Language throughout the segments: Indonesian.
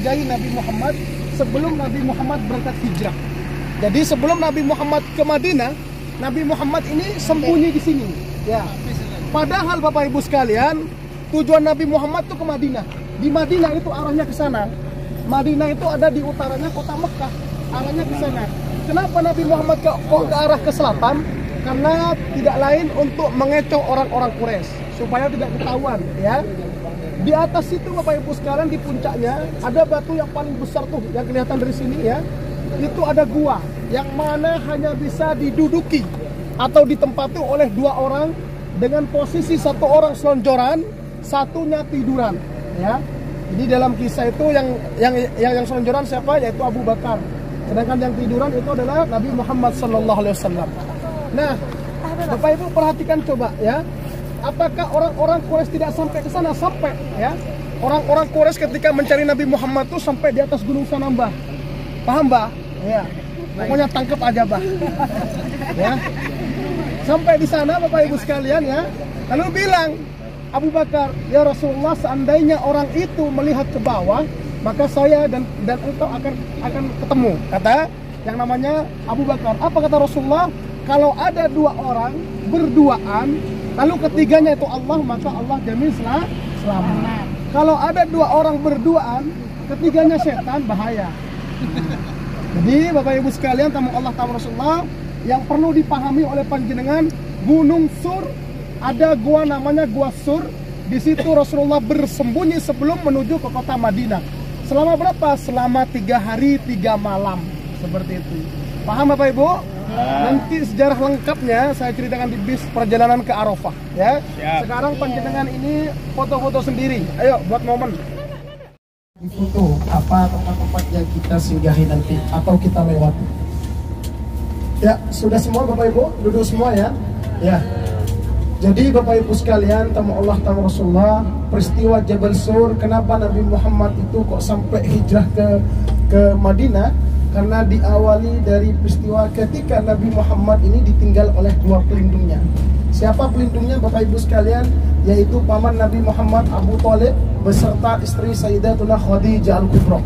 menjelajahi Nabi Muhammad sebelum Nabi Muhammad berangkat hijrah. Jadi sebelum Nabi Muhammad ke Madinah, Nabi Muhammad ini sembunyi di sini. Ya. Padahal Bapak Ibu sekalian, tujuan Nabi Muhammad itu ke Madinah. Di Madinah itu arahnya ke sana. Madinah itu ada di utaranya kota Mekah, arahnya ke sana. Kenapa Nabi Muhammad ke arah ke selatan? Karena tidak lain untuk mengecoh orang-orang Quraisy supaya tidak ketahuan, ya. Di atas itu Bapak Ibu sekalian, di puncaknya ada batu yang paling besar tuh yang kelihatan dari sini, ya. Itu ada gua yang mana hanya bisa diduduki atau ditempati oleh 2 orang dengan posisi 1 orang selonjoran, satunya tiduran, ya. Jadi dalam kisah itu yang selonjoran siapa? Yaitu Abu Bakar. Sedangkan yang tiduran itu adalah Nabi Muhammad SAW. Nah, Bapak Ibu perhatikan coba, ya. Apakah orang-orang Quraisy tidak sampai ke sana? Sampai, ya. Orang-orang Quraisy ketika mencari Nabi Muhammad itu sampai di atas gunung sana, Mbah. Paham, Mbah? Ya. Pokoknya tangkap aja, Mbah. Ya. Sampai di sana Bapak Ibu sekalian, ya. Lalu bilang Abu Bakar, "Ya Rasulullah, seandainya orang itu melihat ke bawah, maka saya dan engkau akan ketemu." Kata yang namanya Abu Bakar. Apa kata Rasulullah? Kalau ada 2 orang berduaan, lalu ketiganya itu Allah, maka Allah jamin selamat. Kalau ada 2 orang berduaan, ketiganya setan, bahaya. Jadi Bapak Ibu sekalian, tamu Allah, tamu Rasulullah, yang perlu dipahami oleh panjenengan, Gunung Sur, ada gua namanya Gua Sur. Di situ Rasulullah bersembunyi sebelum menuju ke kota Madinah. Selama berapa? Selama 3 hari 3 malam. Seperti itu. Paham Bapak Ibu? Nanti sejarah lengkapnya saya ceritakan di bis perjalanan ke Arafah, ya. Sekarang panjenengan ini foto-foto sendiri. Ayo buat momen. Di foto apa tempat-tempat yang kita singgahi nanti atau kita lewati. Ya, sudah semua Bapak Ibu? Duduk semua, ya. Ya. Jadi Bapak Ibu sekalian, tamu Allah, tamu Rasulullah, peristiwa Jabal Sur, kenapa Nabi Muhammad itu kok sampai hijrah ke Madinah? Karena diawali dari peristiwa ketika Nabi Muhammad ini ditinggal oleh 2 pelindungnya. Siapa pelindungnya Bapak Ibu sekalian? Yaitu paman Nabi Muhammad, Abu Thalib, beserta istri Sayyidatuna Khadijah Al-Kubra.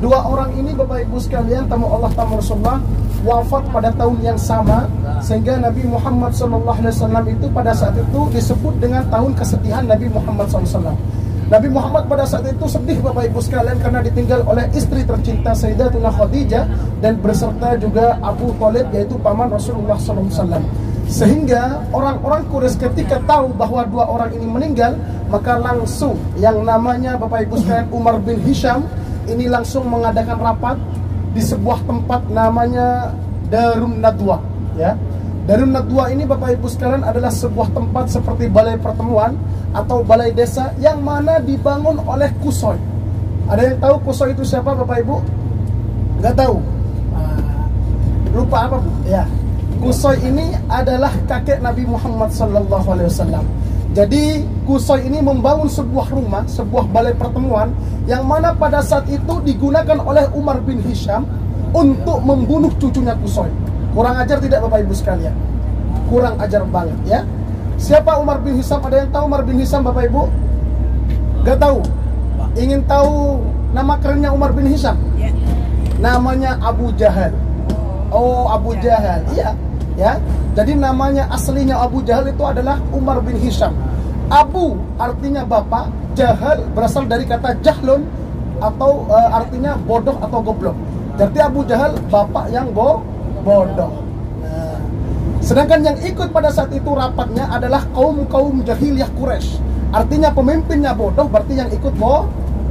2 orang ini Bapak Ibu sekalian, tamu Allah, tamu Rasulullah, wafat pada tahun yang sama, sehingga Nabi Muhammad SAW itu pada saat itu disebut dengan tahun kesedihan Nabi Muhammad SAW. Nabi Muhammad pada saat itu sedih Bapak Ibu sekalian karena ditinggal oleh istri tercinta Sayyidatuna Khadijah dan berserta juga Abu Thalib, yaitu paman Rasulullah SAW. Sehingga orang-orang Quraisy ketika tahu bahwa 2 orang ini meninggal, maka langsung yang namanya Bapak Ibu sekalian Umar bin Hisham ini langsung mengadakan rapat di sebuah tempat namanya Darun Nadwa, ya. Darun Nadwa ini Bapak Ibu sekalian adalah sebuah tempat seperti balai pertemuan atau balai desa yang mana dibangun oleh Qusay. Ada yang tahu Qusay itu siapa Bapak Ibu? Nggak tahu? Lupa apa Bu? Ya. Qusay ini adalah kakek Nabi Muhammad SAW. Jadi Qusay ini membangun sebuah rumah, sebuah balai pertemuan yang mana pada saat itu digunakan oleh Umar bin Hisham untuk membunuh cucunya Qusay. Kurang ajar tidak Bapak Ibu sekalian? Kurang ajar banget, ya. Siapa Umar bin Hisham? Ada yang tahu Umar bin Hisham Bapak Ibu? Gak tahu? Ingin tahu nama kerennya Umar bin Hisham? Namanya Abu Jahal. Oh, Abu Jahal. Iya, ya. Jadi namanya aslinya Abu Jahal itu adalah Umar bin Hisham. Abu artinya bapak, Jahal berasal dari kata jahlun atau artinya bodoh atau goblok. Jadi Abu Jahal bapak yang bodoh. Nah, sedangkan yang ikut pada saat itu rapatnya adalah kaum jahiliyah Quraisy. Artinya pemimpinnya bodoh, berarti yang ikut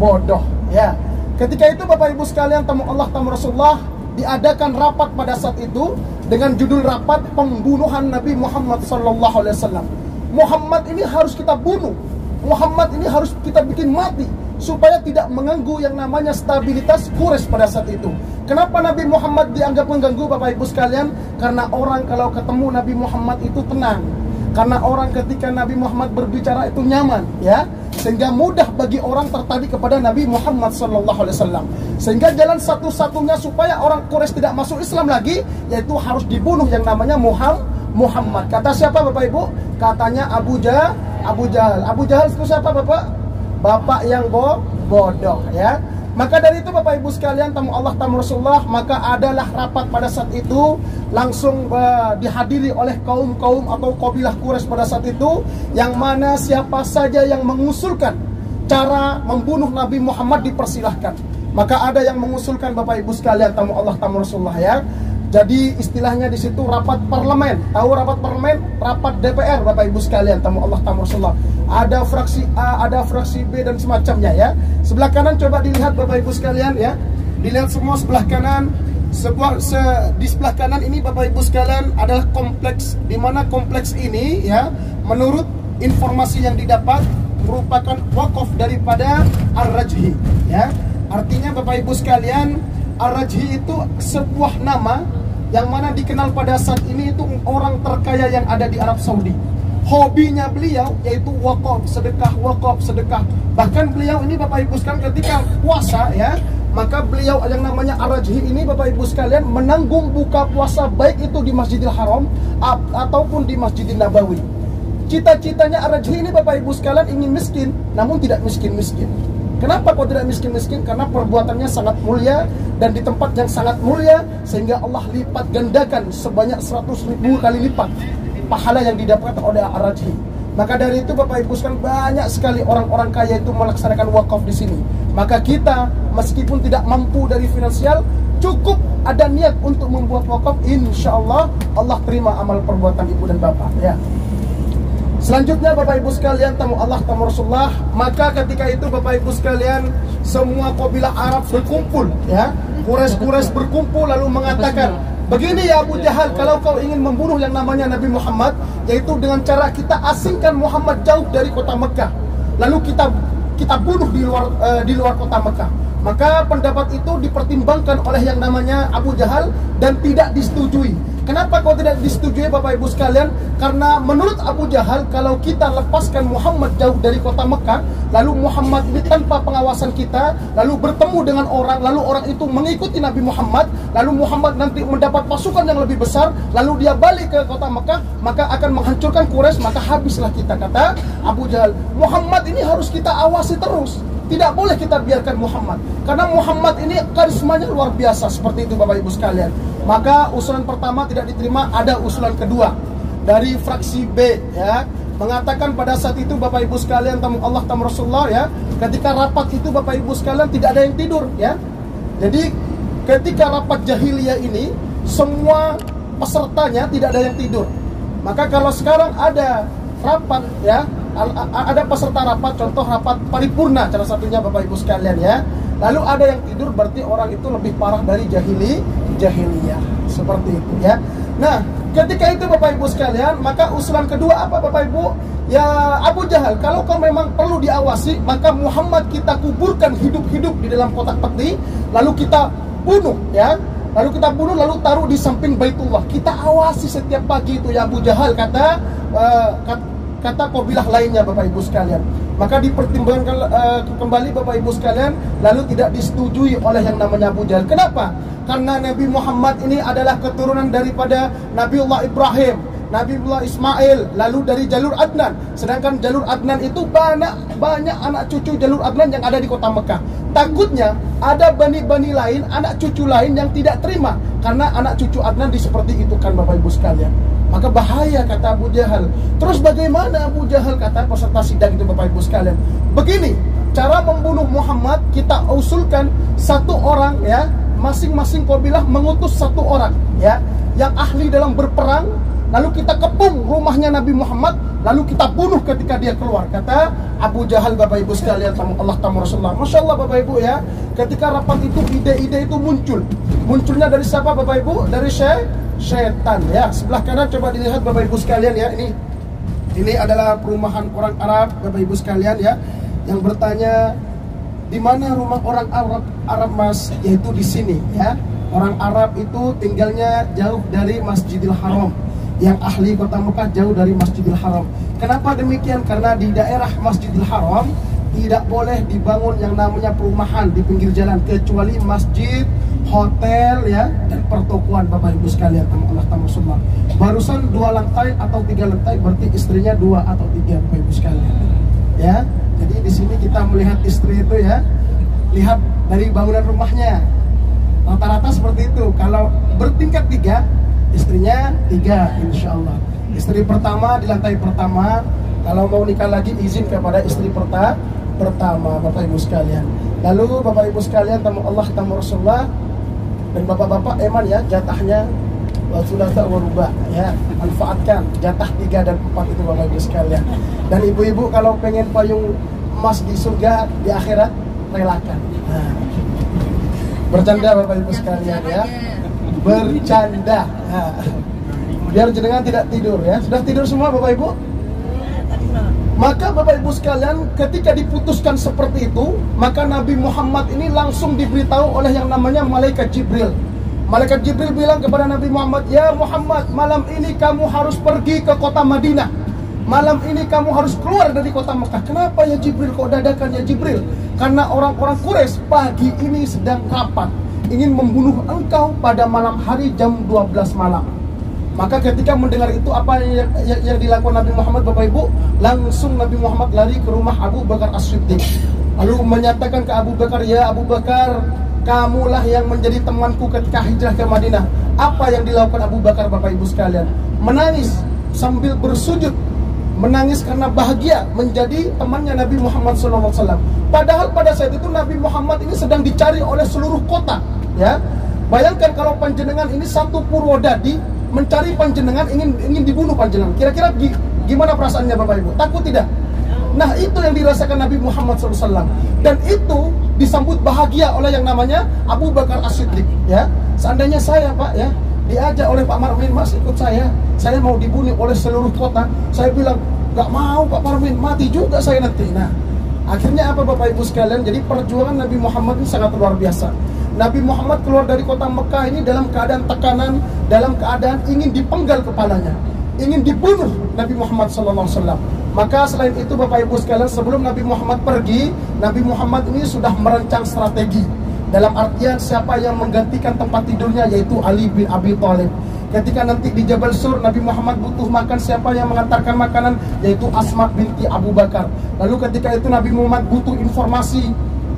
bodoh, ya. Ketika itu Bapak Ibu sekalian, tamu Allah, tamu Rasulullah, diadakan rapat pada saat itu dengan judul rapat pembunuhan Nabi Muhammad SAW. Muhammad ini harus kita bunuh. Muhammad ini harus kita bikin mati supaya tidak mengganggu yang namanya stabilitas Quraisy pada saat itu. Kenapa Nabi Muhammad dianggap mengganggu Bapak Ibu sekalian? Karena orang kalau ketemu Nabi Muhammad itu tenang. Karena orang ketika Nabi Muhammad berbicara itu nyaman, ya. Sehingga mudah bagi orang tertarik kepada Nabi Muhammad SAW. Sehingga jalan satu-satunya supaya orang Quraisy tidak masuk Islam lagi, yaitu harus dibunuh yang namanya Muhammad. Kata siapa Bapak Ibu? Katanya Abu Jahal. Abu Jahal itu siapa Bapak? Bapak yang bodoh, ya. Maka dari itu Bapak Ibu sekalian, tamu Allah, tamu Rasulullah, maka adalah rapat pada saat itu langsung dihadiri oleh kaum-kaum atau kabilah Quraisy pada saat itu, yang mana siapa saja yang mengusulkan cara membunuh Nabi Muhammad dipersilahkan. Maka ada yang mengusulkan Bapak Ibu sekalian, tamu Allah, tamu Rasulullah ya. Jadi istilahnya di situ rapat parlemen. Tahu rapat parlemen? Rapat DPR Bapak Ibu sekalian, tamu Allah, tamu Rasulullah. Ada fraksi A, ada fraksi B dan semacamnya ya. Sebelah kanan coba dilihat Bapak Ibu sekalian ya. Dilihat semua sebelah kanan. Di sebelah kanan ini Bapak Ibu sekalian adalah kompleks, di mana kompleks ini ya, menurut informasi yang didapat merupakan wakaf daripada Ar-Rajhi ya. Artinya Bapak Ibu sekalian, Ar-Rajhi itu sebuah nama yang mana dikenal pada saat ini itu orang terkaya yang ada di Arab Saudi. Hobinya beliau yaitu wakaf, sedekah. Bahkan beliau ini Bapak Ibu sekalian ketika puasa ya, maka beliau yang namanya Ar-Rajhi ini Bapak Ibu sekalian menanggung buka puasa baik itu di Masjidil Haram ataupun di Masjidil Nabawi. Cita-citanya Ar-Rajhi ini Bapak Ibu sekalian ingin miskin, namun tidak miskin-miskin. Kenapa kok tidak miskin-miskin? Karena perbuatannya sangat mulia dan di tempat yang sangat mulia, sehingga Allah lipat gandakan sebanyak 100.000 kali lipat pahala yang didapatkan oleh Ar-Rajhi. Maka dari itu Bapak Ibu sekalian, banyak sekali orang-orang kaya itu melaksanakan wakaf di sini. Maka kita meskipun tidak mampu dari finansial, cukup ada niat untuk membuat wakaf, insya Allah Allah terima amal perbuatan ibu dan bapak ya. Selanjutnya Bapak Ibu sekalian, tamu Allah, tamu Rasulullah, maka ketika itu Bapak Ibu sekalian, semua kabilah Arab berkumpul ya. Quraisy berkumpul lalu mengatakan, begini ya Abu Jahal, kalau kau ingin membunuh yang namanya Nabi Muhammad, yaitu dengan cara kita asingkan Muhammad jauh dari kota Mekah, lalu kita bunuh di luar kota Mekah. Maka pendapat itu dipertimbangkan oleh yang namanya Abu Jahal dan tidak disetujui. Kenapa kau tidak disetujui Bapak Ibu sekalian? Karena menurut Abu Jahal, kalau kita lepaskan Muhammad jauh dari kota Mekah, lalu Muhammad ini tanpa pengawasan kita, lalu bertemu dengan orang, lalu orang itu mengikuti Nabi Muhammad, lalu Muhammad nanti mendapat pasukan yang lebih besar, lalu dia balik ke kota Mekah, maka akan menghancurkan Quraisy, maka habislah kita, kata Abu Jahal. Muhammad ini harus kita awasi terus, tidak boleh kita biarkan Muhammad, karena Muhammad ini karismanya luar biasa. Seperti itu Bapak Ibu sekalian. Maka usulan pertama tidak diterima, ada usulan kedua dari fraksi B ya, mengatakan pada saat itu Bapak Ibu sekalian, tamu Allah, tamu Rasulullah ya, ketika rapat itu Bapak Ibu sekalian tidak ada yang tidur ya. Jadi ketika rapat jahiliyah ini semua pesertanya tidak ada yang tidur. Maka kalau sekarang ada rapat ya, ada peserta rapat, contoh rapat paripurna salah satunya Bapak Ibu sekalian ya, lalu ada yang tidur, berarti orang itu lebih parah dari jahiliyah, seperti itu ya. Nah, ketika itu Bapak Ibu sekalian, maka usulan kedua apa Bapak Ibu? Ya Abu Jahal, kalau kau memang perlu diawasi, maka Muhammad kita kuburkan hidup-hidup di dalam kotak peti, lalu kita bunuh ya. Lalu kita bunuh, lalu taruh di samping Baitullah. Kita awasi setiap pagi itu ya Abu Jahal, kata kabilah lainnya Bapak Ibu sekalian. Maka dipertimbangkan kembali Bapak Ibu sekalian, lalu tidak disetujui oleh yang namanya Abu Jahal. Kenapa? Karena Nabi Muhammad ini adalah keturunan daripada Nabiullah Ibrahim, Nabiullah Ismail, lalu dari jalur Adnan. Sedangkan jalur Adnan itu banyak anak cucu jalur Adnan yang ada di kota Mekah. Takutnya ada bani-bani lain, anak cucu lain yang tidak terima, karena anak cucu Adnan seperti itu kan Bapak Ibu sekalian. Maka bahaya, kata Abu Jahal. Terus bagaimana Abu Jahal, kata peserta sidang itu Bapak Ibu sekalian? Begini, cara membunuh Muhammad kita usulkan satu orang ya, masing-masing kabilah mengutus satu orang ya, yang ahli dalam berperang, lalu kita kepung rumahnya Nabi Muhammad, lalu kita bunuh ketika dia keluar, kata Abu Jahal Bapak Ibu sekalian, tamu Allah, tamu Rasulullah. Masya Allah Bapak Ibu ya, ketika rapat itu ide-ide itu munculnya dari siapa Bapak Ibu? Dari syaitan ya. Sebelah kanan coba dilihat Bapak Ibu sekalian ya, ini adalah perumahan orang Arab Bapak Ibu sekalian ya, yang bertanya di mana rumah orang Arab Mas, yaitu di sini ya. Orang Arab itu tinggalnya jauh dari Masjidil Haram, yang ahli kota Mekah jauh dari Masjidil Haram. Kenapa demikian? Karena di daerah Masjidil Haram tidak boleh dibangun yang namanya perumahan di pinggir jalan, kecuali masjid, hotel ya, dan pertokoan Bapak Ibu sekalian, tamu Allah, tamu Rasulullah. Barusan 2 lantai atau 3 lantai, berarti istrinya 2 atau 3 Bapak Ibu sekalian ya. Jadi di sini kita melihat istri itu ya, lihat dari bangunan rumahnya. Rata-rata seperti itu. Kalau bertingkat 3, istrinya 3, insya Allah. Istri pertama di lantai pertama. Kalau mau nikah lagi izin kepada istri pertama, Bapak Ibu sekalian. Lalu Bapak Ibu sekalian, tamu Allah, tamu Rasulullah, dan bapak-bapak eman ya, jatahnya sudah tak berubah ya, manfaatkan jatah 3 dan 4 itu Bapak Ibu sekalian. Dan ibu-ibu kalau pengen payung emas di surga di akhirat, relakan. Nah, bercanda Bapak Ibu sekalian ya, bercanda. Nah, biar jenengan tidak tidur ya. Sudah tidur semua Bapak Ibu? Maka Bapak Ibu sekalian, ketika diputuskan seperti itu, maka Nabi Muhammad ini langsung diberitahu oleh yang namanya Malaikat Jibril. Malaikat Jibril bilang kepada Nabi Muhammad, "Ya Muhammad, malam ini kamu harus pergi ke kota Madinah. Malam ini kamu harus keluar dari kota Mekah." Kenapa ya Jibril? Kok dadakan ya Jibril? Karena orang-orang Quraisy pagi ini sedang rapat, ingin membunuh engkau pada malam hari jam 12 malam. Maka ketika mendengar itu, apa yang dilakukan Nabi Muhammad, Bapak Ibu? Langsung Nabi Muhammad lari ke rumah Abu Bakar As-Siddiq. Lalu menyatakan ke Abu Bakar, "Ya Abu Bakar, kamulah yang menjadi temanku ketika hijrah ke Madinah." Apa yang dilakukan Abu Bakar, Bapak Ibu sekalian? Menangis sambil bersujud. Menangis karena bahagia menjadi temannya Nabi Muhammad SAW. Padahal pada saat itu Nabi Muhammad ini sedang dicari oleh seluruh kota ya. Bayangkan kalau panjenengan ini satu Purwodadi mencari panjenengan, ingin dibunuh panjenengan. Kira-kira gimana perasaannya Bapak Ibu? Takut tidak? Nah, itu yang dirasakan Nabi Muhammad SAW. Dan itu disambut bahagia oleh yang namanya Abu Bakar As-Siddiq ya. Seandainya saya Pak ya, diajak oleh Pak Marmin, "Mas ikut saya mau dibunuh oleh seluruh kota." Saya bilang, "Gak mau Pak Marmin, mati juga saya nanti." Nah, akhirnya apa Bapak Ibu sekalian? Jadi perjuangan Nabi Muhammad ini sangat luar biasa. Nabi Muhammad keluar dari kota Mekah ini dalam keadaan tekanan, dalam keadaan ingin dipenggal kepalanya, ingin dibunuh Nabi Muhammad SAW. Maka selain itu Bapak Ibu sekalian, sebelum Nabi Muhammad pergi, Nabi Muhammad ini sudah merancang strategi. Dalam artian siapa yang menggantikan tempat tidurnya, yaitu Ali bin Abi Thalib. Ketika nanti di Jabal Sur Nabi Muhammad butuh makan, siapa yang mengantarkan makanan, yaitu Asma binti Abu Bakar. Lalu ketika itu Nabi Muhammad butuh informasi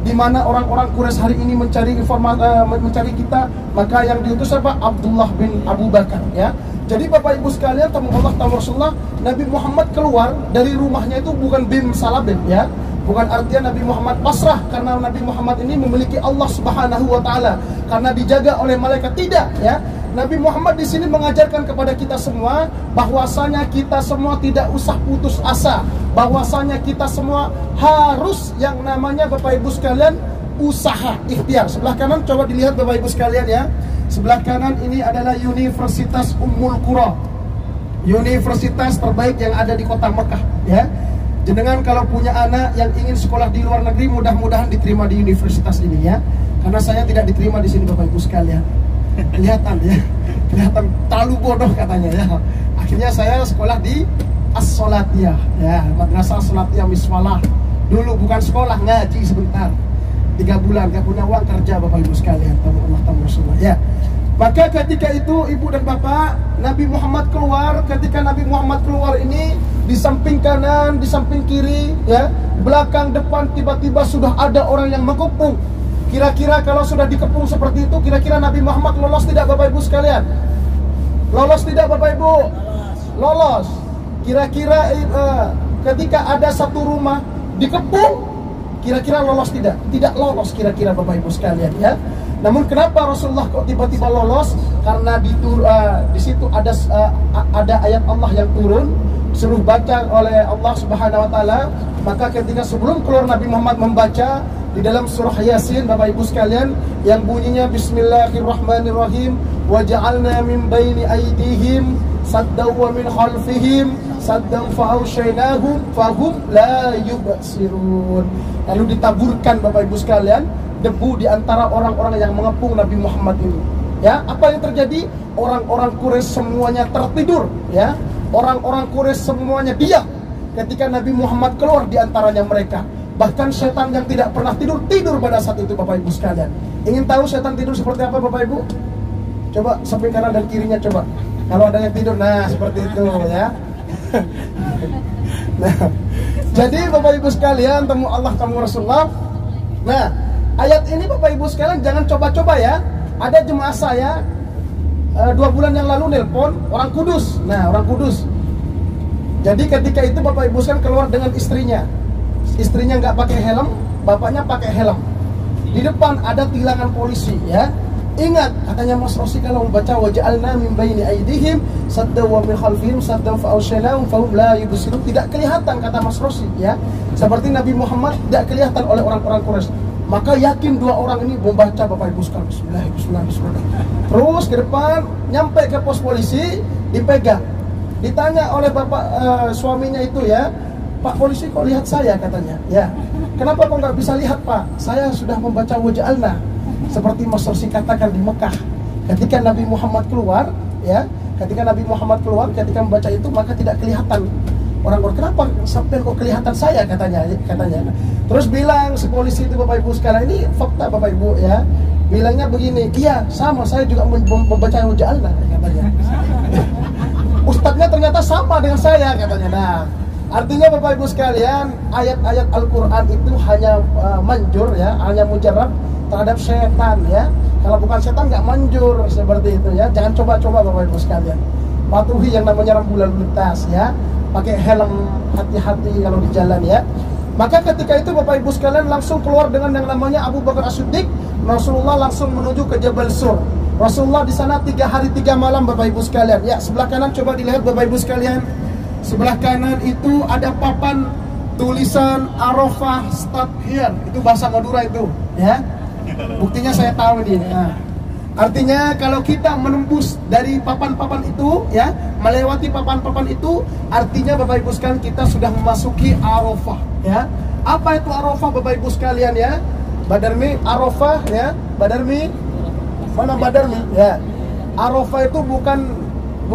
di mana orang-orang Quraisy hari ini mencari mencari kita, maka yang diutus siapa? Abdullah bin Abu Bakar ya. Jadi Bapak Ibu sekalian, tamu Allah, tamu Rasulullah, Nabi Muhammad keluar dari rumahnya itu bukan bim salabim ya. Bukan artinya Nabi Muhammad pasrah karena Nabi Muhammad ini memiliki Allah Subhanahu wa taala, karena dijaga oleh malaikat, tidak ya. Nabi Muhammad di sini mengajarkan kepada kita semua bahwasanya kita semua tidak usah putus asa, bahwasanya kita semua harus yang namanya Bapak Ibu sekalian usaha, ikhtiar. Sebelah kanan coba dilihat Bapak Ibu sekalian ya. Sebelah kanan ini adalah Universitas Ummul Qura, universitas terbaik yang ada di kota Mekah ya. Jenengan kalau punya anak yang ingin sekolah di luar negeri, mudah-mudahan diterima di universitas ini ya. Karena saya tidak diterima di sini Bapak Ibu sekalian. Kelihatan ya, kelihatan terlalu bodoh katanya ya. Akhirnya saya sekolah di As-Salatiyah ya, Madrasah Salatiyah Miswalah. Dulu bukan sekolah, ngaji sebentar 3 bulan, gak punya uang kerja Bapak Ibu sekalian, tamu Allah, tamu Rasulullah ya. Maka ketika itu ibu dan bapak, Nabi Muhammad keluar. Ketika Nabi Muhammad keluar ini, di samping kanan, di samping kiri ya, belakang, depan, tiba-tiba sudah ada orang yang mengepung. Kira-kira kalau sudah dikepung seperti itu, kira-kira Nabi Muhammad lolos tidak Bapak Ibu sekalian? Lolos tidak Bapak Ibu? Lolos. Kira-kira ketika ada satu rumah dikepung, kira-kira lolos tidak? Tidak lolos kira-kira Bapak Ibu sekalian ya. Namun kenapa Rasulullah kok tiba-tiba lolos? Karena di situ ada ayat Allah yang turun, suruh baca oleh Allah Subhanahu wa taala. Maka ketika sebelum keluar Nabi Muhammad membaca di dalam surah Yasin Bapak Ibu sekalian, yang bunyinya Bismillahirrahmanirrahim, wa ja'alna min baini aydihim saddaw wa min khalfihim saddaw fa'awshaynahum fahum la yubsirun. Lalu ditaburkan Bapak Ibu sekalian debu di antara orang-orang yang mengepung Nabi Muhammad ini. Ya, apa yang terjadi? Orang-orang Quraisy semuanya tertidur, ya. Orang-orang Quraisy semuanya diam ketika Nabi Muhammad keluar di antaranya mereka. Bahkan setan yang tidak pernah tidur pada saat itu Bapak Ibu sekalian. Ingin tahu setan tidur seperti apa Bapak Ibu? Coba samping kanan dan kirinya coba. Kalau ada yang tidur, nah seperti itu ya. Nah, jadi Bapak Ibu sekalian, tamu Allah, tamu Rasulullah. Nah, ayat ini Bapak Ibu sekalian jangan coba-coba ya. Ada jemaah saya 2 bulan yang lalu nelpon orang Kudus. Nah, orang Kudus. Jadi ketika itu Bapak Ibu sekalian keluar dengan istrinya. Istrinya nggak pakai helm, bapaknya pakai helm. Di depan ada tilangan polisi ya. Ingat, katanya Mas Rosi kalau membaca waja'alna min baini aydihim sadda wa min khalfihim sadda fa awshaynahum fahum la yubsirun. Tidak kelihatan kata Mas Rosi ya. Seperti Nabi Muhammad tidak kelihatan oleh orang-orang Quraisy. Maka yakin 2 orang ini membaca Bapak Ibu sekalian bismillah, bismillah, bismillah. Terus ke depan nyampe ke pos polisi, dipegang. Ditanya oleh bapak suaminya itu ya, Pak polisi kok lihat saya katanya ya. Kenapa kok nggak bisa lihat Pak? Saya sudah membaca waja'alna. Seperti Mas Rosi katakan di Mekah, ketika Nabi Muhammad keluar, ya, ketika Nabi Muhammad keluar, ketika membaca itu maka tidak kelihatan orang-orang. Kenapa sampai kok kelihatan saya katanya. Terus bilang si polisi itu Bapak Ibu sekalian, ini fakta Bapak Ibu ya. Bilangnya begini, iya sama saya juga membaca waja'alna katanya. Ustadznya ternyata sama dengan saya katanya. Nah, artinya Bapak Ibu sekalian, ayat-ayat Al-Quran itu hanya manjur ya, hanya mujarab terhadap setan ya. Kalau bukan setan nggak manjur seperti itu ya. Jangan coba-coba Bapak Ibu sekalian. Patuhi yang namanya rambu lalu lintas ya. Pakai helm, hati-hati kalau di jalan ya. Maka ketika itu Bapak Ibu sekalian langsung keluar dengan yang namanya Abu Bakar As-Siddiq. Rasulullah langsung menuju ke Jabal Sur. Rasulullah di sana 3 hari 3 malam Bapak Ibu sekalian. Ya, sebelah kanan coba dilihat Bapak Ibu sekalian. Sebelah kanan itu ada papan tulisan Arafah start here. Itu bahasa Madura itu ya. Buktinya saya tahu ini. Nah, artinya kalau kita menembus dari papan-papan itu ya, melewati papan-papan itu, artinya Bapak Ibu sekalian kita sudah memasuki Arafah ya. Apa itu Arafah Bapak Ibu sekalian ya? Badarmi, Arafah ya. Badarmi, mana Badarmi ya? Arafah itu bukan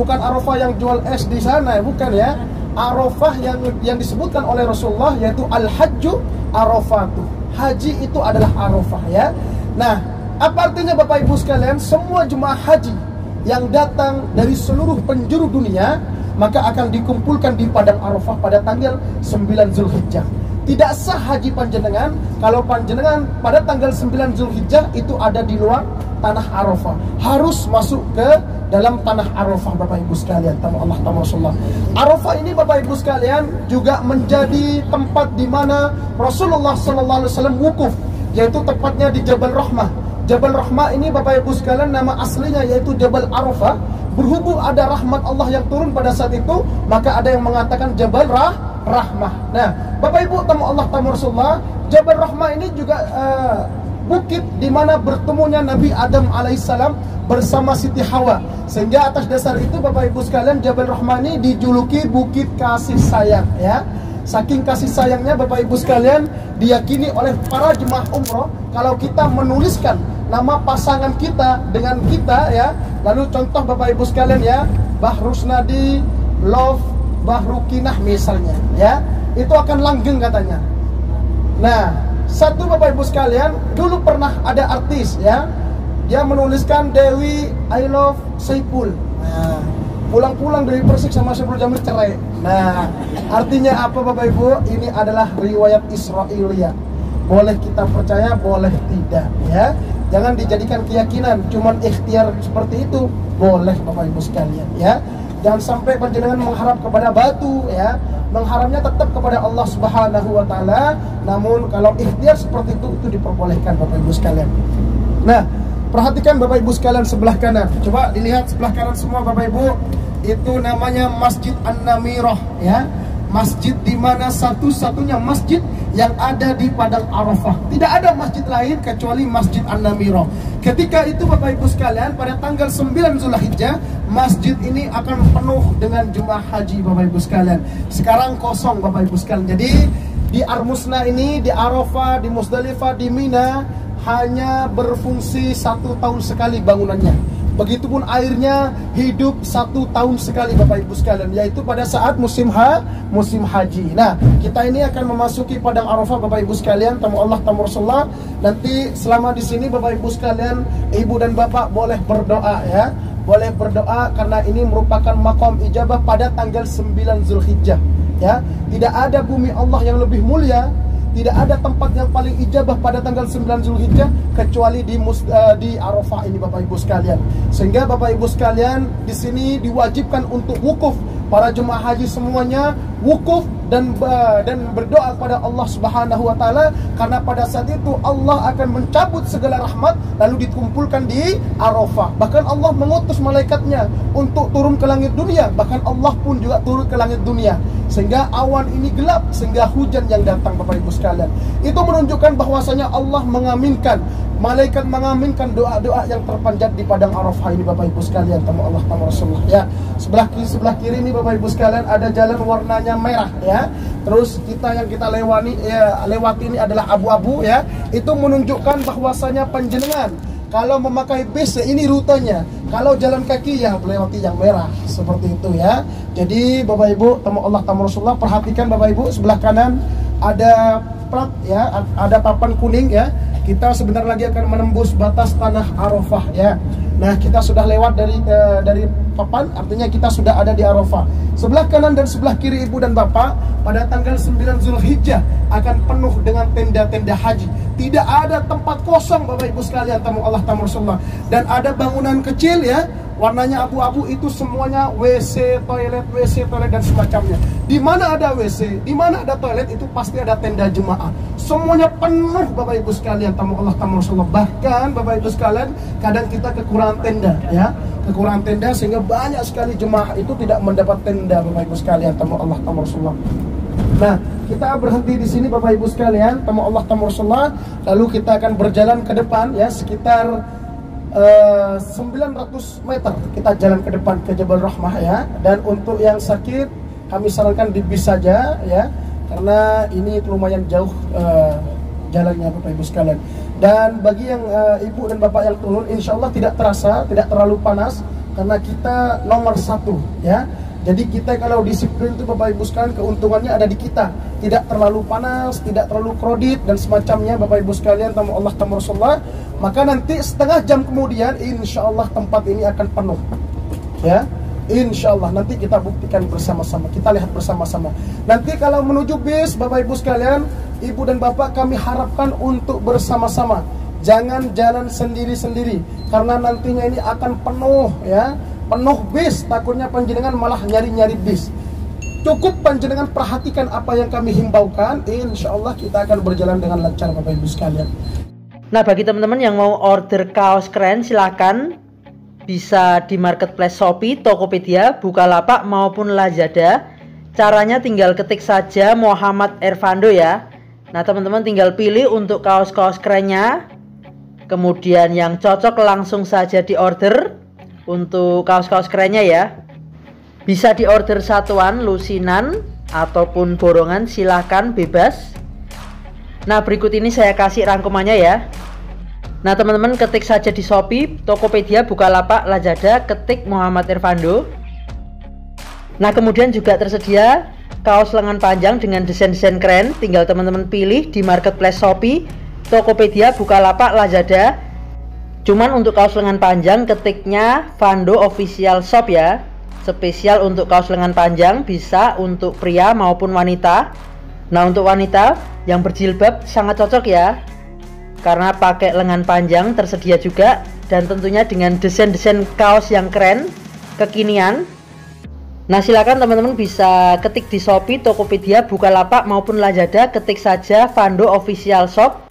Arafah yang jual es di sana, bukan ya. Arafah yang disebutkan oleh Rasulullah yaitu Al-Hajju Arafatu. Haji itu adalah Arafah ya. Nah, apa artinya Bapak Ibu sekalian? Semua jemaah haji yang datang dari seluruh penjuru dunia maka akan dikumpulkan di padang Arafah pada tanggal 9 Zulhijjah. Tidak sah haji panjenengan kalau panjenengan pada tanggal 9 Zulhijjah itu ada di luar tanah Arafah. Harus masuk ke dalam tanah Arafah Bapak Ibu sekalian. Tamu Allah, tamu Rasulullah. Arafah ini Bapak Ibu sekalian juga menjadi tempat di mana Rasulullah SAW wukuf, yaitu tepatnya di Jabal Rahmah. Jabal Rahmah ini Bapak Ibu sekalian nama aslinya yaitu Jabal Arafah. Berhubung ada rahmat Allah yang turun pada saat itu, maka ada yang mengatakan Jabal Rahmah. Nah, Bapak Ibu tamu Allah, tamu Rasulullah, Jabal Rahmah ini juga bukit di mana bertemunya Nabi Adam alaihissalam bersama Siti Hawa. Sehingga atas dasar itu Bapak Ibu sekalian, Jabal Rahmah ini dijuluki Bukit Kasih Sayang ya. Saking kasih sayangnya Bapak Ibu sekalian, diyakini oleh para jemaah umroh kalau kita menuliskan nama pasangan kita dengan kita ya. Lalu contoh Bapak Ibu sekalian ya, Bahrusnadi Love Bahrukinah misalnya ya, itu akan langgeng katanya. Nah, satu Bapak Ibu sekalian, dulu pernah ada artis ya, dia menuliskan Dewi I love Saipul. Nah, pulang-pulang Dewi Persik sama Saipul Jamil cerai. Nah, artinya apa Bapak Ibu? Ini adalah riwayat Israiliyah. Boleh kita percaya, boleh tidak ya. Jangan dijadikan keyakinan, cuman ikhtiar seperti itu. Boleh Bapak Ibu sekalian ya. Jangan sampai panjenengan mengharap kepada batu ya. Mengharapnya tetap kepada Allah Subhanahu wa taala. Namun kalau ikhtiar seperti itu diperbolehkan Bapak Ibu sekalian. Nah, perhatikan Bapak Ibu sekalian sebelah kanan. Coba dilihat sebelah kanan semua Bapak Ibu. Itu namanya Masjid An-Namirah ya. Masjid di mana satu-satunya masjid yang ada di padang Arafah. Tidak ada masjid lain kecuali Masjid An-Namirah. Ketika itu Bapak Ibu sekalian, pada tanggal 9 Zulhijjah, masjid ini akan penuh dengan jemaah haji Bapak Ibu sekalian. Sekarang kosong Bapak Ibu sekalian. Jadi di Armusna ini, di Arafah, di Musdalifah, di Mina hanya berfungsi 1 tahun sekali bangunannya. Begitupun airnya hidup 1 tahun sekali Bapak Ibu sekalian, yaitu pada saat musim haji. Nah, kita ini akan memasuki padang Arafah Bapak Ibu sekalian, tamu Allah, tamu Rasulullah. Nanti selama di sini Bapak Ibu sekalian, ibu dan bapak boleh berdoa ya. Boleh berdoa karena ini merupakan maqam ijabah pada tanggal 9 Zulhijjah ya. Tidak ada bumi Allah yang lebih mulia, Tidak ada tempat yang paling ijabah pada tanggal 9 Zulhijjah kecuali di Arafah ini Bapak Ibu sekalian. Sehingga Bapak Ibu sekalian di sini diwajibkan untuk wukuf. Para jemaah haji semuanya wukuf dan berdoa kepada Allah Subhanahu wa taala, karena pada saat itu Allah akan mencabut segala rahmat lalu dikumpulkan di Arafah. Bahkan Allah mengutus malaikatnya untuk turun ke langit dunia, bahkan Allah pun juga turun ke langit dunia sehingga awan ini gelap, sehingga hujan yang datang Bapak Ibu sekalian. Itu menunjukkan bahwasanya Allah mengaminkan, malaikat mengaminkan doa-doa yang terpanjat di padang Arafah ini Bapak Ibu sekalian, tamu Allah tamu Rasulullah ya. Sebelah kiri ini Bapak Ibu sekalian ada jalan warnanya merah ya. Terus yang kita lewati ini adalah abu-abu ya. Itu menunjukkan bahwasanya panjenengan kalau memakai bis ini rutenya, kalau jalan kaki ya melewati yang merah seperti itu ya. Jadi Bapak Ibu tamu Allah tamu Rasulullah, perhatikan Bapak Ibu, sebelah kanan ada plat ya, ada papan kuning ya. Kita sebentar lagi akan menembus batas tanah Arafah ya. Nah, kita sudah lewat dari papan, artinya kita sudah ada di Arafah. Sebelah kanan dan sebelah kiri Ibu dan Bapak pada tanggal 9 Zulhijjah akan penuh dengan tenda-tenda haji. Tidak ada tempat kosong Bapak Ibu sekalian, tamu Allah tamu Rasulullah. Dan ada bangunan kecil ya, warnanya abu-abu, itu semuanya WC toilet dan semacamnya. Di mana ada WC, di mana ada toilet, itu pasti ada tenda jemaah. Semuanya penuh Bapak Ibu sekalian, tamu Allah tamu Rasulullah. Bahkan Bapak Ibu sekalian, kadang kita kekurangan tenda ya, kekurangan tenda sehingga banyak sekali jemaah itu tidak mendapat tenda Bapak Ibu sekalian, tamu Allah tamu Rasulullah. Nah, kita berhenti di sini Bapak Ibu sekalian, tamu Allah tamu Rasulullah. Lalu kita akan berjalan ke depan ya, sekitar 900 meter kita jalan ke depan ke Jabal Rahmah ya. Dan untuk yang sakit kami sarankan di bis saja ya, karena ini lumayan jauh jalannya Bapak Ibu sekalian. Dan bagi yang ibu dan bapak yang turun, insya Allah tidak terasa, tidak terlalu panas, karena kita nomor 1 ya. Jadi kita kalau disiplin itu Bapak Ibu sekalian, keuntungannya ada di kita. Tidak terlalu panas, tidak terlalu krodit dan semacamnya Bapak Ibu sekalian, tamu Allah tamu Rasulullah. Maka nanti setengah jam kemudian insya Allah tempat ini akan penuh ya. Insya Allah nanti kita buktikan bersama-sama, kita lihat bersama-sama. Nanti kalau menuju bis Bapak Ibu sekalian, ibu dan bapak, kami harapkan untuk bersama-sama. Jangan jalan sendiri-sendiri, karena nantinya ini akan penuh ya, penuh bis. Takutnya panjenengan malah nyari-nyari bis. Cukup panjenengan perhatikan apa yang kami himbaukan, insya Allah kita akan berjalan dengan lancar Bapak Ibu sekalian. Nah, bagi teman-teman yang mau order kaos keren, silahkan bisa di marketplace Shopee, Tokopedia, Bukalapak maupun Lazada. Caranya tinggal ketik saja Muhammad Ervando ya. Nah, teman-teman tinggal pilih untuk kaos-kaos kerennya. Kemudian yang cocok langsung saja di order. Untuk kaos-kaos kerennya ya, bisa di order satuan, lusinan ataupun borongan, silahkan bebas. Nah, berikut ini saya kasih rangkumannya ya. Nah, teman-teman ketik saja di Shopee, Tokopedia, Bukalapak, Lazada, ketik Muhammad Ervando. Nah, kemudian juga tersedia kaos lengan panjang dengan desain-desain keren. Tinggal teman-teman pilih di marketplace Shopee, Tokopedia, Bukalapak, Lazada. Cuman untuk kaos lengan panjang ketiknya Vando Official Shop ya. Spesial untuk kaos lengan panjang, bisa untuk pria maupun wanita. Nah, untuk wanita yang berjilbab sangat cocok ya, karena pakai lengan panjang tersedia juga. Dan tentunya dengan desain-desain kaos yang keren, kekinian. Nah, silakan teman-teman bisa ketik di Shopee, Tokopedia, Bukalapak maupun Lazada, ketik saja Vando Official Shop.